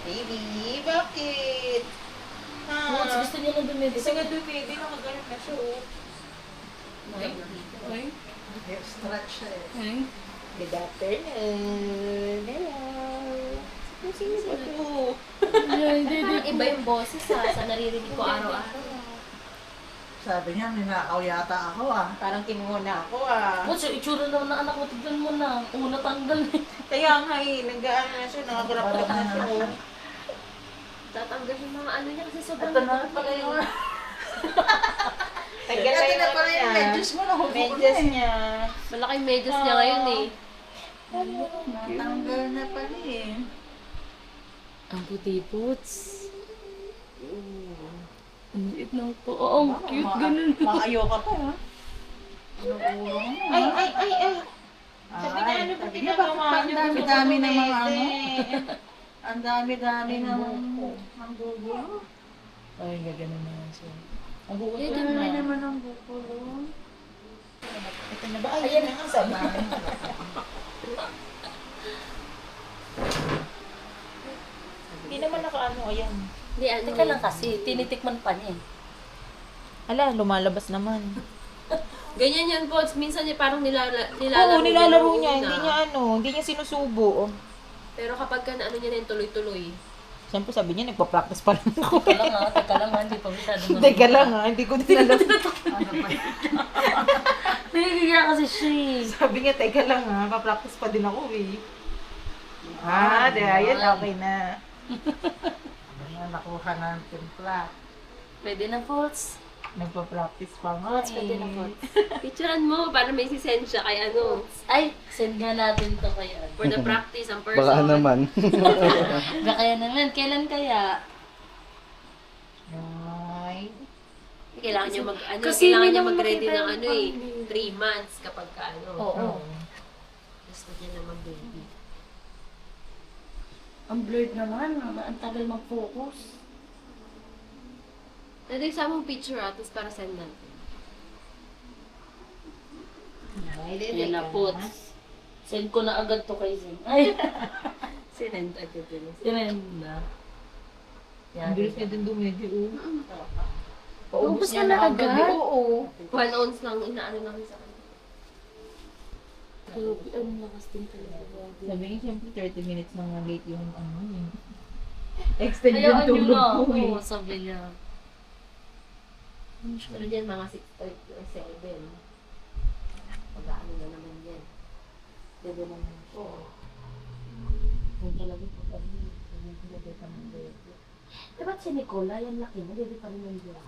Baby, bakit? Buds, gusto niya na dumedi. Gusto nga dumedi, nakagalit na siya, oh. Ay, ay, Stretch siya eh. ay. Good afternoon. Hello. Sino ba ito? Parang iba yung boses sa naririnig ko araw-araw. Sabi niya, ninakaw yata ako ah. Parang kinuha na ako, ah. Buds, yung itsura daw na anak mo, tignan mo na. Una tanggal eh. Kaya nga, nag-ano na siya, nakagrap-grap na siya, oh. Tatanggal yung mga ano niya kasi sobrang Ito na pala yung... Tagal Ito na yung pala yung niya. medyas mo, nahubo ko na Medyas eh. niya. malaking medyas niya ngayon eh. Natanggal na pala eh. Ang puti, Buds. Ang liit ng po. Oo, ang cute, ganun. Maayo ka pa ha. Ano Ay. Sabi niya, ano ba tinagawa niyo? Dami-dami ng mga ano. Ang dami-dami ng dugo. Ay, gaganon na nga siya. Ang buot Yun, ko Ang dami na. naman ng buko. Ito na ba? Ayan na nga, sabi. Hindi naman nakaano, ayan. Hindi, ano Teka lang kasi, tinitikman pa niya eh. Ala, lumalabas naman. Ganyan yan, Bods. Minsan niya parang nilalaro Oo, nilalaro niya. na. Hindi niya hindi niya sinusubo. Pero kapag ka na ano niya na yung tuloy-tuloy. Siyempre sabi niya, nagpa-practice pa lang ako. Teka lang ha, hindi pa masyado marunong. Teka lang hindi ko din alam. Ano ba? Nahihiya kasi siya eh. Sabi niya, teka lang pa-practice pa din ako eh. Ayan, okay na. Ayan, nakuha na ng timpla. Pwede na, Buds. Nagpa-practice pa nga Buds, pwede na, Buds. Picturean mo para may sisend siya kay ano. Ay, send nga natin to kaya. For the practice, ang person. Baka naman. Baka yan naman. Kailan kaya? Ay. Kailangan niya Kasi kailangan hindi niya naman mag-ready makita ng yung ano eh, 3 months kapag ka ano. Oo. Gusto niya naman baby. Ang blurred naman. Ang tagal mag-focus. Nadig sa mong picture tapos para send natin. Ayan na, Buds. Send ko na agad to kay Zen. Ay, Sinend agad din. sinend na. Ang bilis niya din dumedi, oh. Ubus niya na agad, agad? oo. 1 ounce lang inaano namin sa kanya. Grabe, ang lakas din talaga. Sabi niya, siyempre 30 minutes na nga late yung extend yung Hayaan nyo tulog na. ko eh. Oo, sabi niya. Pero dyan mga 6:30 or 7. Pag-aano na naman yan. Pwede naman po. Yung talaga po kami. Pwede pa ng bebe. Diba si Nicola, yung laki mo, bebe pa rin yung bebe.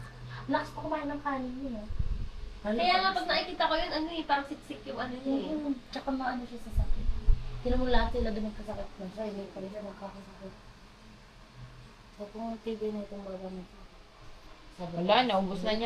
Lakas pa kumain ng kanin niya. Kaya nga pag nakikita ko yun, ano eh, parang siksik yung ano niya eh. Tsaka maano siya sa sakit. Tinan mo lahat sila doon nagkasakit na siya, hindi pa rin siya nagkakasakit. So kung TV na itong baga na ito. Wala na, ubos na niya.